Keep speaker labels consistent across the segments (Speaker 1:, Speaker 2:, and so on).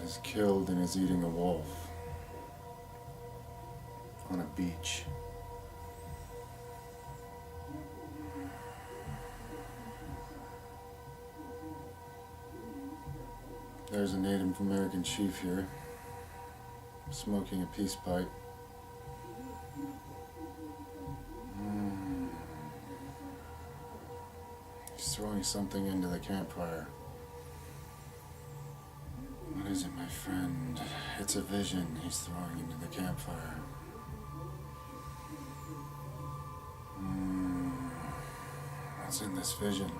Speaker 1: is killed and is eating a wolf on a beach. There's a Native American chief here, smoking a peace pipe. He's throwing something into the campfire. What is it, my friend? It's a vision he's throwing into the campfire. What's in this vision?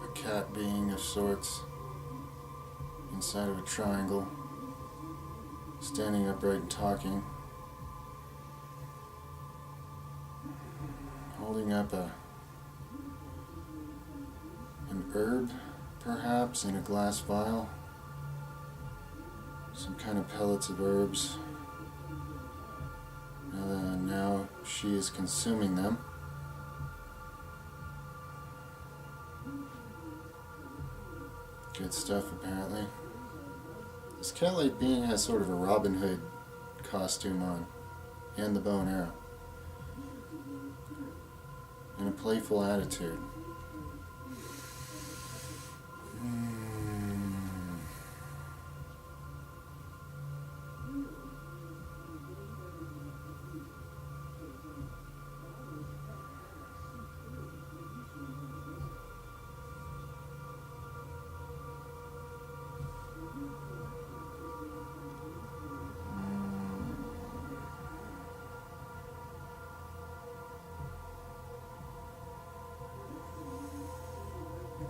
Speaker 1: A cat being of sorts, inside of a triangle, standing upright and talking, holding up an herb, perhaps, in a glass vial. Some kind of pellets of herbs. Now she is consuming them. Good stuff, apparently. This cat-like being has sort of a Robin Hood costume on, and the bow and arrow, and a playful attitude.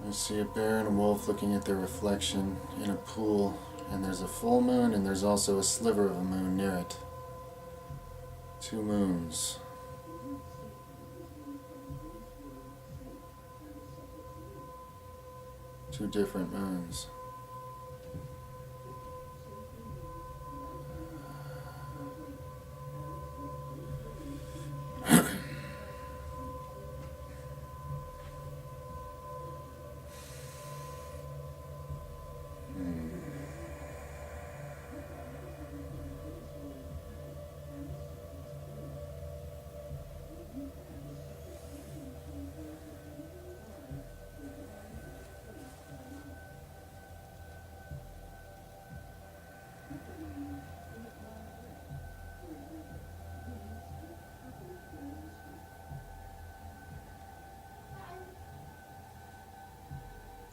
Speaker 1: I see a bear and a wolf looking at their reflection in a pool, and there's a full moon and there's also a sliver of a moon near it. Two moons. Two different moons.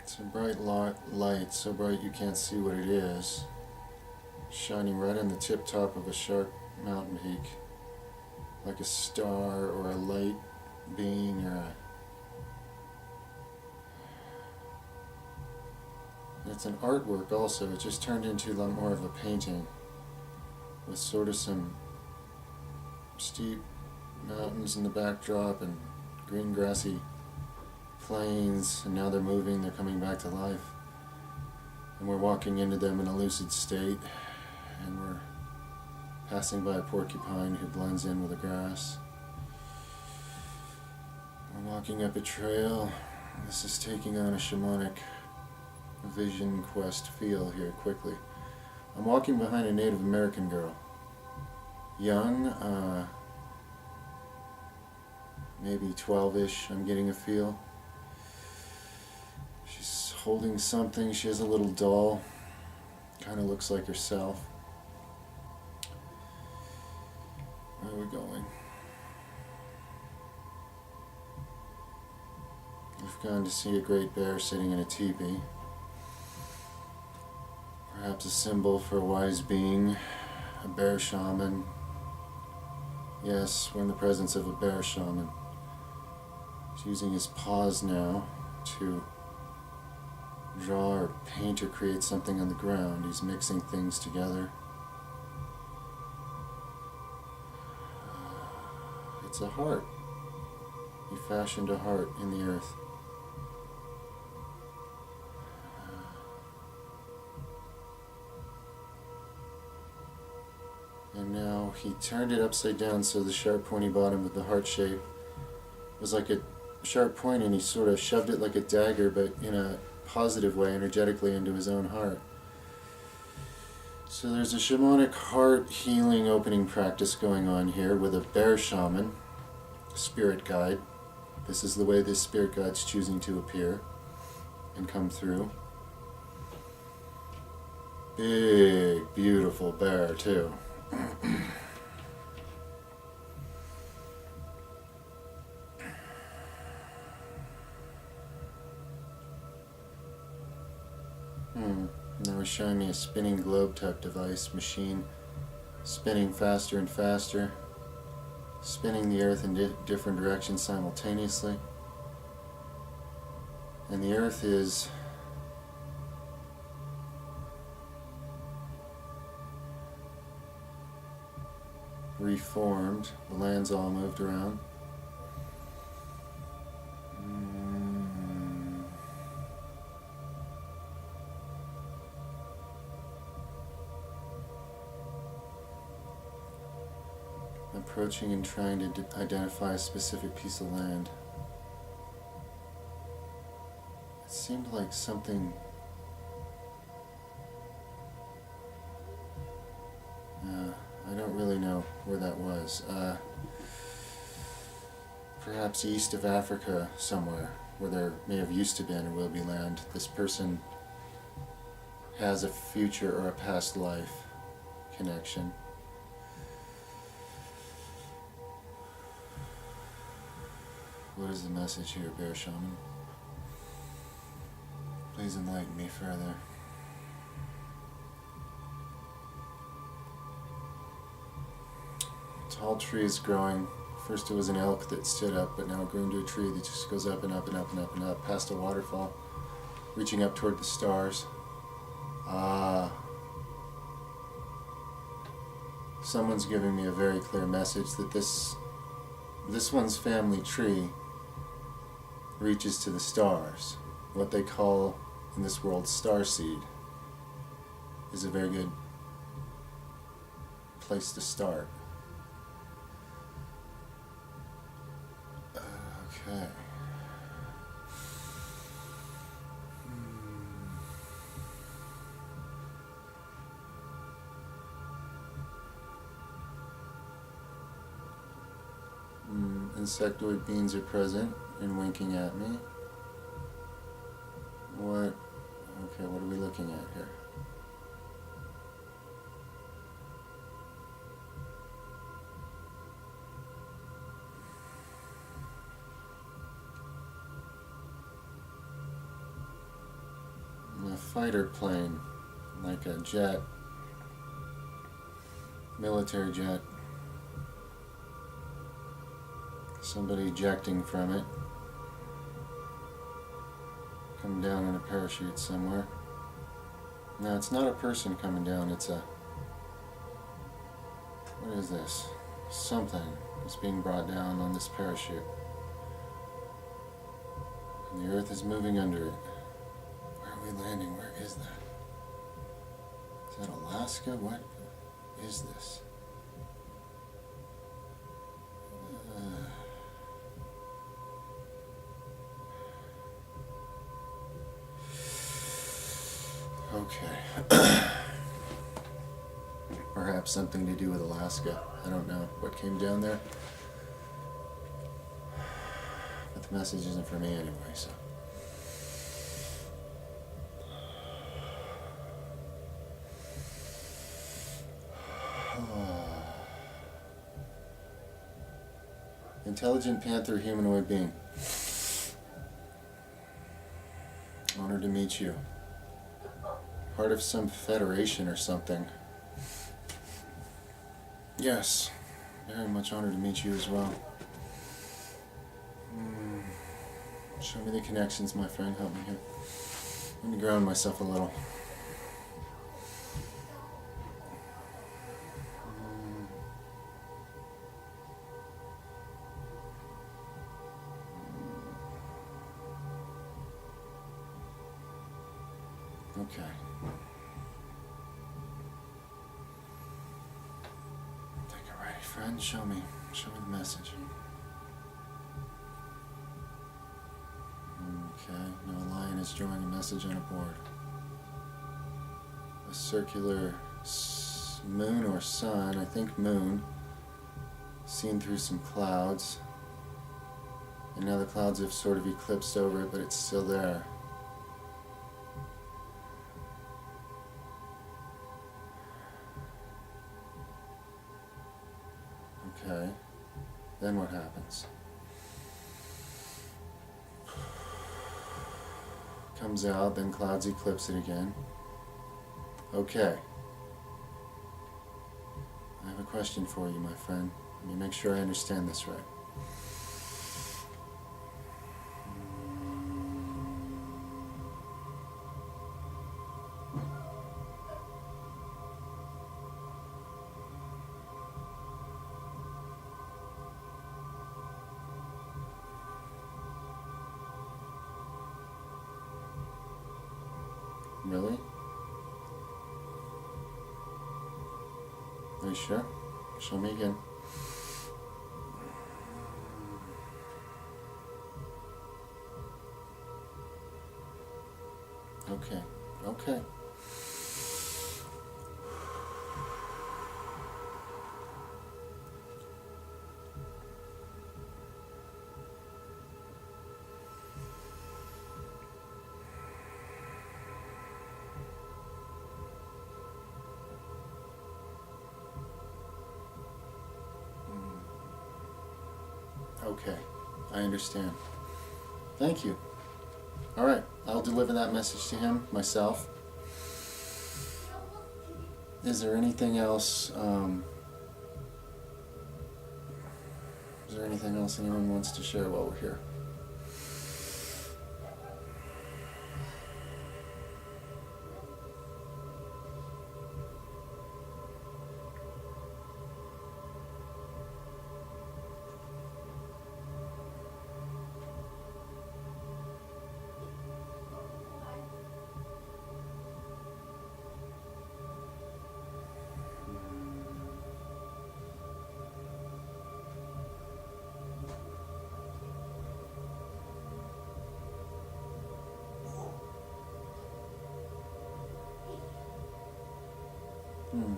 Speaker 1: It's a bright light, so bright you can't see what it is, shining right on the tip top of a sharp mountain peak, like a star or a light being or a... It's an artwork also. It just turned into a lot more of a painting with sort of some steep mountains in the backdrop and green grassy plains, and now they're moving, they're coming back to life, and we're walking into them in a lucid state, and we're passing by a porcupine who blends in with the grass. We're walking up a trail. This is taking on a shamanic vision quest feel here quickly. I'm walking behind a Native American girl, young, maybe 12-ish, I'm getting a feel. She's holding something. She has a little doll. Kind of looks like herself. Where are we going? We've gone to see a great bear sitting in a teepee. Perhaps a symbol for a wise being, a bear shaman. Yes, we're in the presence of a bear shaman. He's using his paws now to draw or paint or create something on the ground. He's mixing things together. It's a heart. He fashioned a heart in the earth. he turned it upside down so the sharp pointy bottom with the heart shape was like a sharp point, and he sort of shoved it like a dagger, but in a positive way, energetically, into his own heart. So there's a shamanic heart healing opening practice going on here with a bear shaman, spirit guide. This is the way this spirit guide's choosing to appear and come through. Big, beautiful bear, too. And they were showing me a spinning globe type device, machine, spinning faster and faster, spinning the earth in different directions simultaneously. And the earth is reformed, the land's all moved around. Approaching and trying to identify a specific piece of land. It seemed like something I don't really know where that was. Perhaps east of Africa somewhere, where there may have used to been or will be land. This person has a future or a past life connection. What is the message here, Bear Shaman? Please enlighten me further. Tall trees growing. First it was an elk that stood up, but now it grew into a tree that just goes up and up and up and up and up, past a waterfall, reaching up toward the stars. Someone's giving me a very clear message that this one's family tree reaches to the stars. What they call in this world starseed is a very good place to start. Okay. Insectoid beings are present and winking at me. What? Okay, what are we looking at here? A fighter plane, like a jet, military jet. Somebody ejecting from it. Come down in a parachute somewhere. No, it's not a person coming down, it's a... What is this? Something is being brought down on this parachute. And the earth is moving under it. Where are we landing? Where is that? Is that Alaska? What is this? Okay. Perhaps something to do with Alaska. I don't know what came down there. But the message isn't for me anyway, so. Intelligent panther humanoid being. Honored to meet you. Part of some federation or something. Yes, very much honored to meet you as well. Show me the connections, my friend. Help me here. Let me ground myself a little. Okay. I think friend, show me the message. Okay, no lion is drawing a message on a board. A circular moon or sun, I think moon, seen through some clouds. And now the clouds have sort of eclipsed over it, but it's still there. Okay, then what happens? Comes out, then clouds eclipse it again. Okay. I have a question for you, my friend. Let me make sure I understand this right. Really? Are you sure? Show me again. Okay. Okay. Okay, I understand. Thank you. All right, I'll deliver that message to him myself. Is there anything else? Is there anything else anyone wants to share while we're here? Hmm.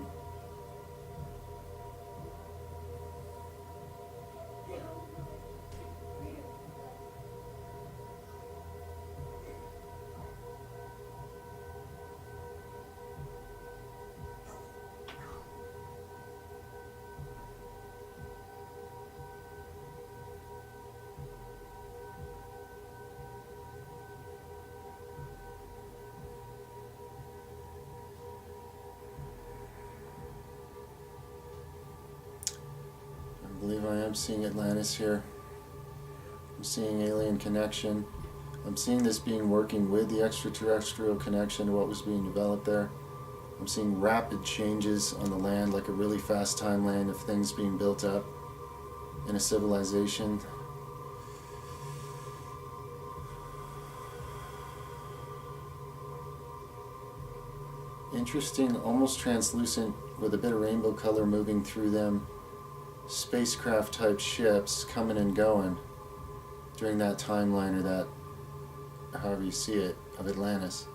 Speaker 1: I believe I am seeing Atlantis here. I'm seeing alien connection. I'm seeing this being working with the extraterrestrial connection to what was being developed there. I'm seeing rapid changes on the land, like a really fast timeline of things being built up in a civilization. Interesting, almost translucent, with a bit of rainbow color moving through them. Spacecraft type ships coming and going during that timeline, or that, however you see it, of Atlantis.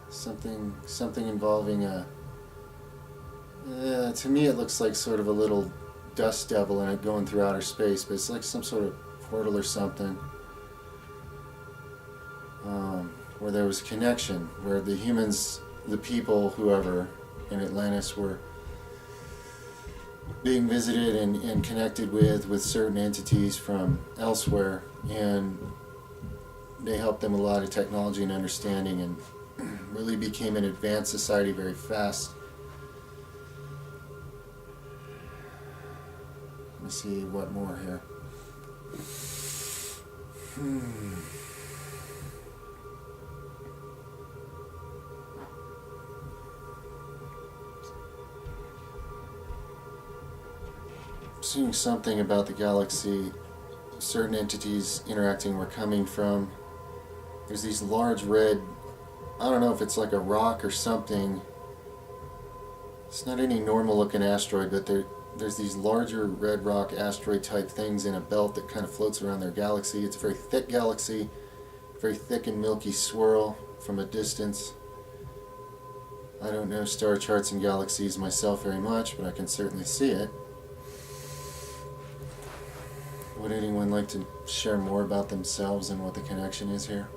Speaker 1: Something involving a, to me it looks like sort of a little dust devil in it going through outer space, but it's like some sort of portal or something, where there was connection, where the humans, the people, whoever in Atlantis were being visited and connected with certain entities from elsewhere, and they helped them a lot of technology and understanding, and really became an advanced society very fast. Let me see what more here. Seeing something about the galaxy, certain entities interacting were coming from. There's these large red, I don't know if it's like a rock or something, It's not any normal looking asteroid, but there's these larger red rock asteroid type things in a belt that kind of floats around their galaxy. It's a very thick galaxy, very thick and milky swirl from a distance. I don't know star charts and galaxies myself very much, but I can certainly see it. Would anyone like to share more about themselves and what the connection is here?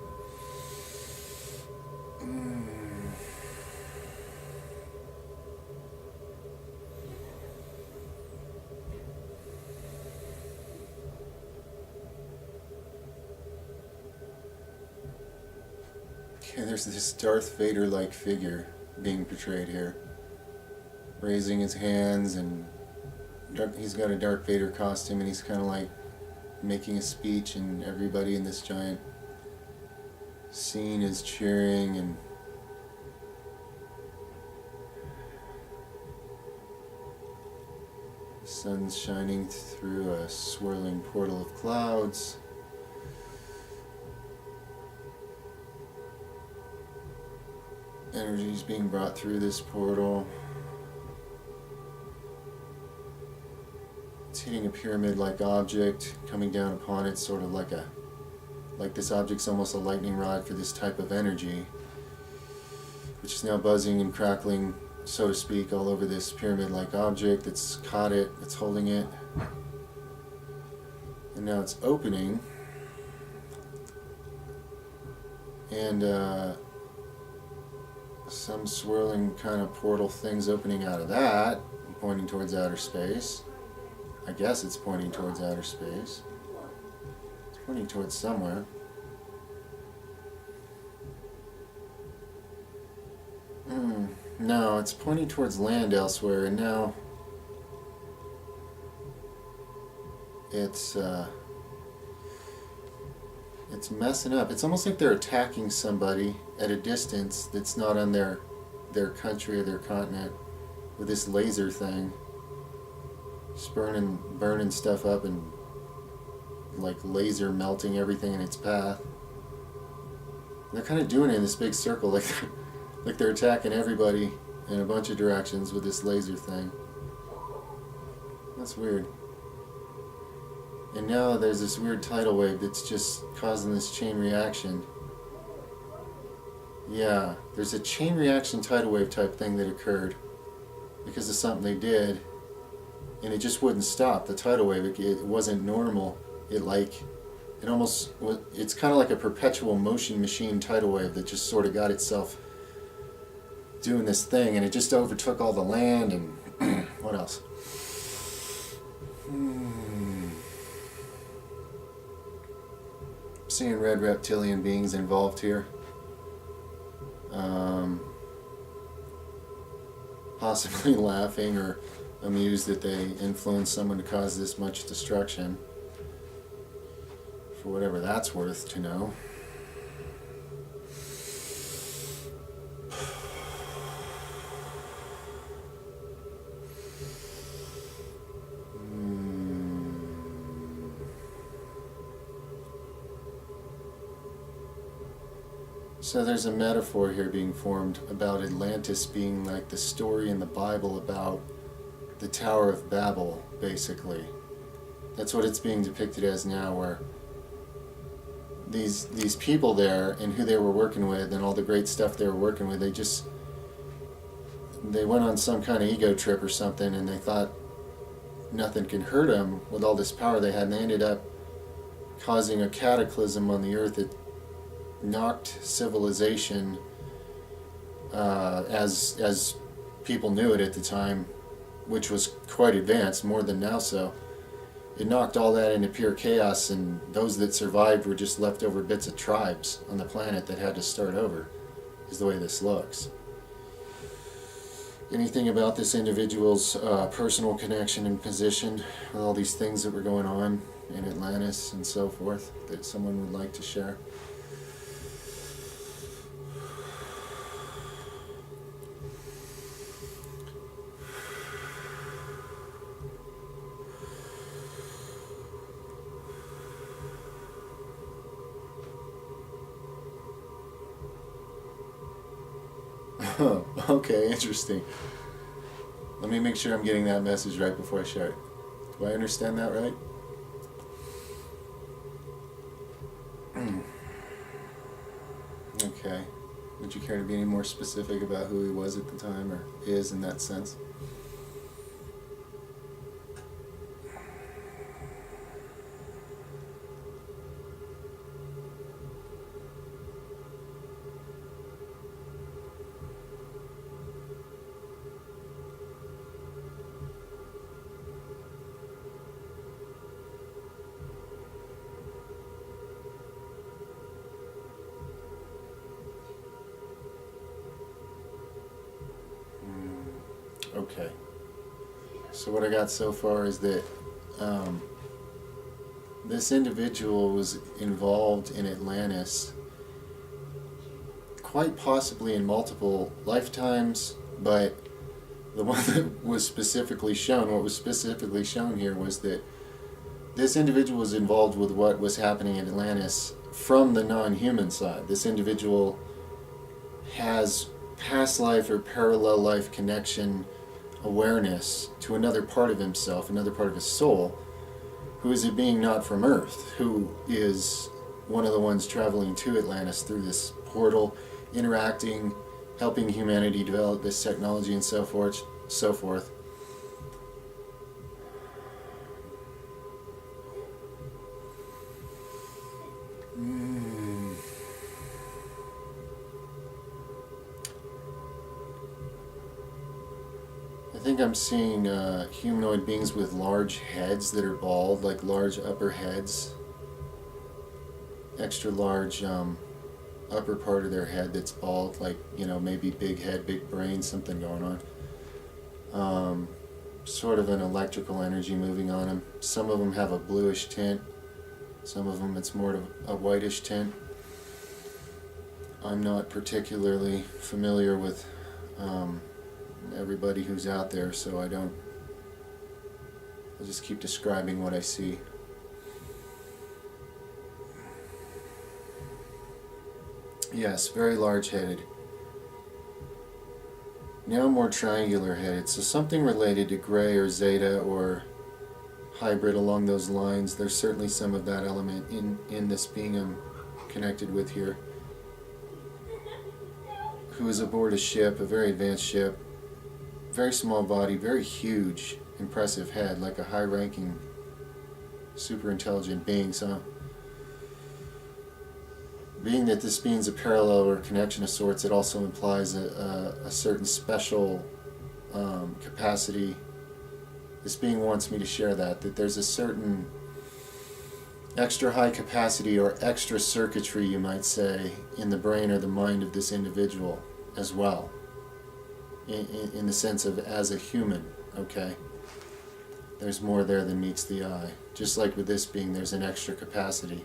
Speaker 1: Okay, there's this Darth Vader-like figure being portrayed here, raising his hands, and he's got a Darth Vader costume, and he's kind of like making a speech, and everybody in this giant scene is cheering, and the sun's shining through a swirling portal of clouds. Energy is being brought through this portal. It's hitting a pyramid-like object, coming down upon it, sort of like this object's almost a lightning rod for this type of energy, which is now buzzing and crackling, so to speak, all over this pyramid-like object that's caught it, that's holding it. And now it's opening. And some swirling kind of portal things opening out of that, pointing towards outer space. I guess it's pointing towards outer space. It's pointing towards somewhere. No, it's pointing towards land elsewhere, and now it's messing up. It's almost like they're attacking somebody at a distance that's not on their country or their continent with this laser thing. Just burning stuff up and like laser melting everything in its path. And they're kind of doing it in this big circle, like they're attacking everybody in a bunch of directions with this laser thing. That's weird. And now there's this weird tidal wave that's just causing this chain reaction. Yeah, there's a chain reaction tidal wave type thing that occurred because of something they did, and it just wouldn't stop. The tidal wave, it wasn't normal. It's kind of like a perpetual motion machine tidal wave that just sort of got itself doing this thing, and it just overtook all the land and what else? Seeing red reptilian beings involved here. Possibly laughing or amused that they influenced someone to cause this much destruction. For whatever that's worth to know. So there's a metaphor here being formed about Atlantis being like the story in the Bible about the Tower of Babel, basically. That's what it's being depicted as now, where these people there and who they were working with and all the great stuff they were working with, they went on some kind of ego trip or something, and they thought nothing could hurt them with all this power they had, and they ended up causing a cataclysm on the earth that knocked civilization, as people knew it at the time, which was quite advanced, more than now. So it knocked all that into pure chaos, and those that survived were just leftover bits of tribes on the planet that had to start over, is the way this looks. Anything about this individual's personal connection and position with all these things that were going on in Atlantis and so forth that someone would like to share? Oh, okay, interesting. Let me make sure I'm getting that message right before I share it. Do I understand that right? Okay. Would you care to be any more specific about who he was at the time, or is in that sense? Okay. So what I got so far is that this individual was involved in Atlantis, quite possibly in multiple lifetimes, but the one that was specifically shown, what was specifically shown here was that this individual was involved with what was happening in Atlantis from the non-human side. This individual has past life or parallel life connection awareness to another part of himself, another part of his soul, who is a being not from Earth, who is one of the ones traveling to Atlantis through this portal, interacting, helping humanity develop this technology and so forth, so forth. I think I'm seeing humanoid beings with large heads that are bald, like large upper heads, extra large upper part of their head that's bald, like, you know, maybe big head, big brain, something going on. Sort of an electrical energy moving on them. Some of them have a bluish tint, some of them it's more of a whitish tint. I'm not particularly familiar with everybody who's out there, so I'll just keep describing what I see. Yes, very large-headed. Now more triangular-headed, so something related to Gray or Zeta or hybrid along those lines. There's certainly some of that element in this being I'm connected with here, who is aboard a ship, a very advanced ship, very small body, very huge, impressive head, like a high-ranking, super intelligent being. So, being that this being's a parallel or connection of sorts, it also implies a certain special capacity. This being wants me to share that there's a certain extra high capacity or extra circuitry, you might say, in the brain or the mind of this individual as well. In the sense of as a human, okay? There's more there than meets the eye. Just like with this being, there's an extra capacity,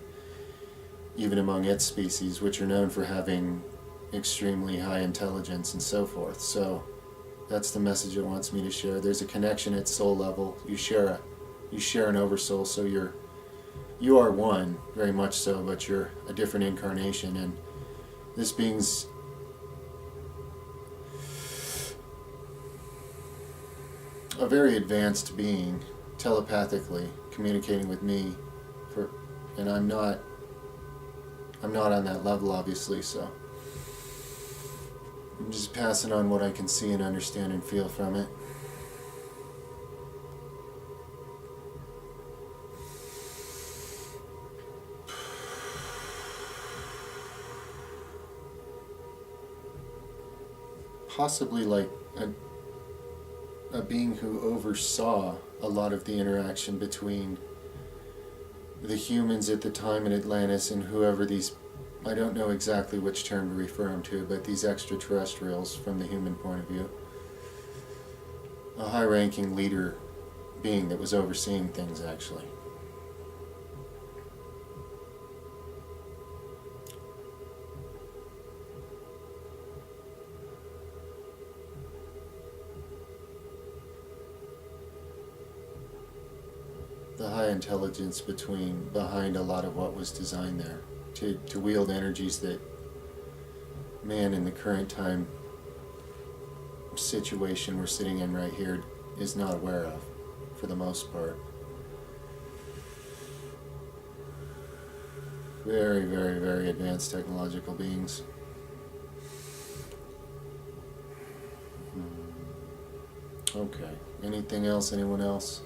Speaker 1: even among its species, which are known for having extremely high intelligence and so forth. So that's the message it wants me to share. There's a connection at soul level. You share an oversoul, so you are one, very much so, but you're a different incarnation, and this being's a very advanced being, telepathically communicating with me, and I'm not on that level, obviously, so I'm just passing on what I can see and understand and feel from it. Possibly like a being who oversaw a lot of the interaction between the humans at the time in Atlantis and whoever these, I don't know exactly which term to refer them to, but these extraterrestrials from the human point of view. A high-ranking leader being that was overseeing things, actually. The high intelligence behind a lot of what was designed there to wield energies that man in the current time situation we're sitting in right here is not aware of, for the most part. Very, very, very advanced technological beings. Okay. Anything else? Anyone else?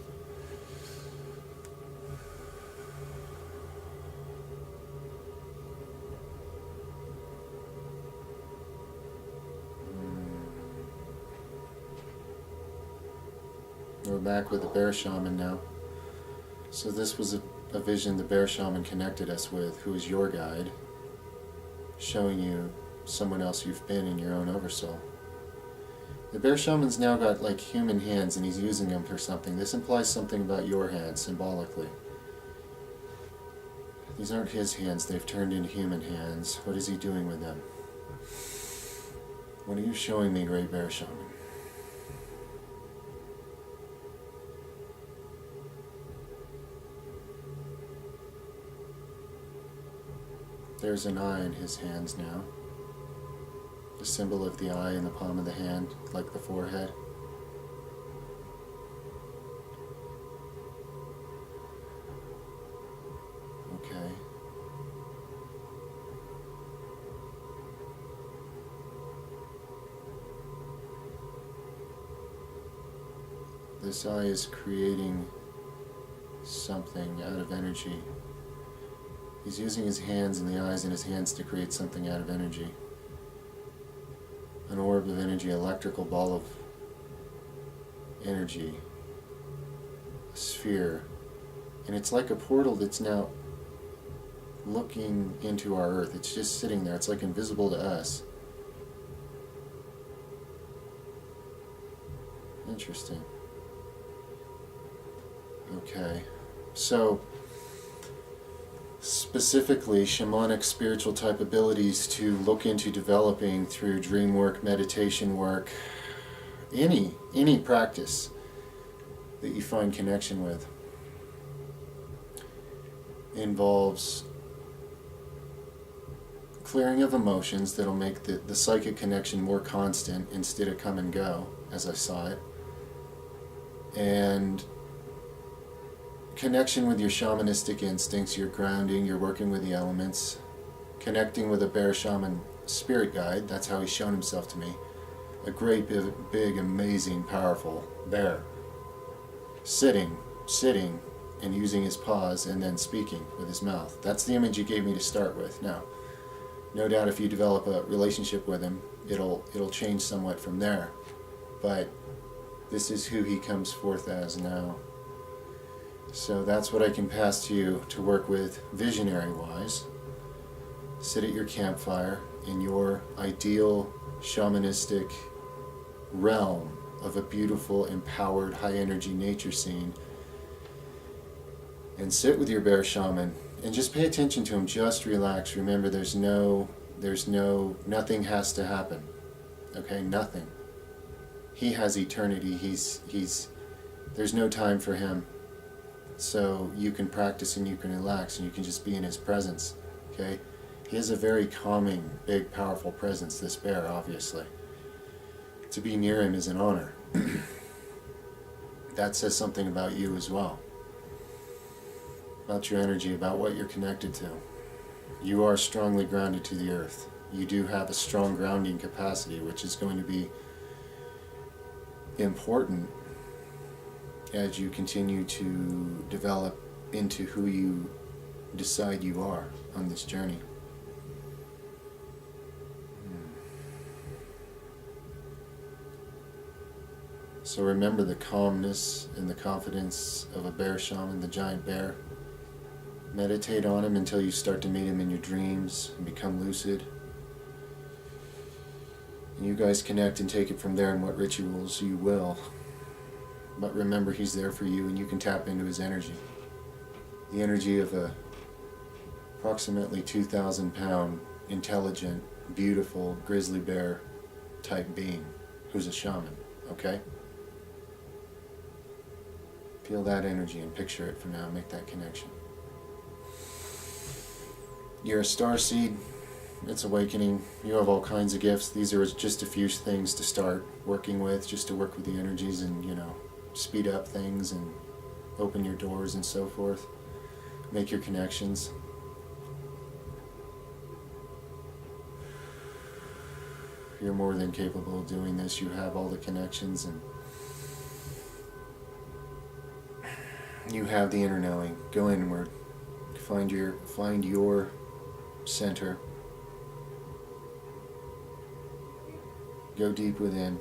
Speaker 1: We're back with the bear shaman now. So this was a vision the bear shaman connected us with, who is your guide, showing you someone else you've been in your own oversoul. The bear shaman's now got like human hands and he's using them for something. This implies something about your hands symbolically. These aren't his hands, they've turned into human hands. What is he doing with them? What are you showing me, Great Bear Shaman? There's an eye in his hands now. The symbol of the eye in the palm of the hand, like the forehead. Okay. This eye is creating something out of energy. He's using his hands and the eyes in his hands to create something out of energy. An orb of energy, electrical ball of energy, a sphere. And it's like a portal that's now looking into our earth. It's just sitting there. It's like invisible to us. Interesting. Okay. So, specifically shamanic spiritual type abilities to look into developing through dream work, meditation work, any practice that you find connection with involves clearing of emotions that'll make the psychic connection more constant instead of come and go, as I saw it, and connection with your shamanistic instincts, your grounding, you're working with the elements, connecting with a bear shaman spirit guide. That's how he's shown himself to me. A great big amazing powerful bear sitting and using his paws and then speaking with his mouth. That's the image you gave me to start with. Now, no doubt if you develop a relationship with him, it'll change somewhat from there, but this is who he comes forth as now. So that's what I can pass to you to work with visionary-wise. Sit at your campfire in your ideal shamanistic realm of a beautiful, empowered, high-energy nature scene, and sit with your bear shaman and just pay attention to him. Just relax. Remember, nothing has to happen. Okay, nothing. He has eternity. There's no time for him. So you can practice and you can relax and you can just be in his presence, okay? He has a very calming, big, powerful presence, this bear, obviously. To be near him is an honor. That says something about you as well. About your energy, about what you're connected to. You are strongly grounded to the earth. You do have a strong grounding capacity, which is going to be important as you continue to develop into who you decide you are on this journey. So remember the calmness and the confidence of a bear shaman, the giant bear. Meditate on him until you start to meet him in your dreams and become lucid. And you guys connect and take it from there in what rituals you will. But remember, he's there for you and you can tap into his energy. The energy of a approximately 2,000 pound, intelligent, beautiful grizzly bear type being who's a shaman, okay? Feel that energy and picture it for now. Make that connection. You're a starseed. it's awakening. You have all kinds of gifts. These are just a few things to start working with, just to work with the energies and, speed up things and open your doors and so forth. Make your connections. You're more than capable of doing this. You have all the connections and you have the inner knowing. Go inward. Find your center. Go deep within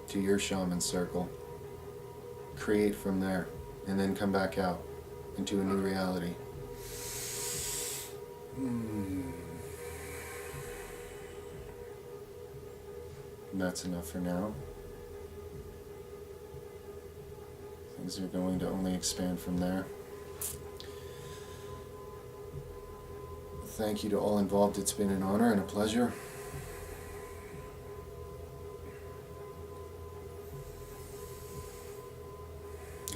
Speaker 1: to your shaman circle. Create from there and then come back out into a new reality. That's enough for now. Things are going to only expand from there. Thank you to all involved. It's been an honor and a pleasure.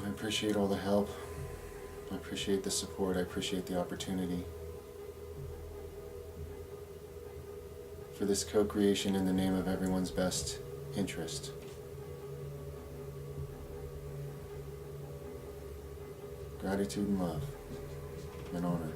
Speaker 1: I appreciate all the help. I appreciate the support. I appreciate the opportunity for this co-creation in the name of everyone's best interest. Gratitude and love and honor.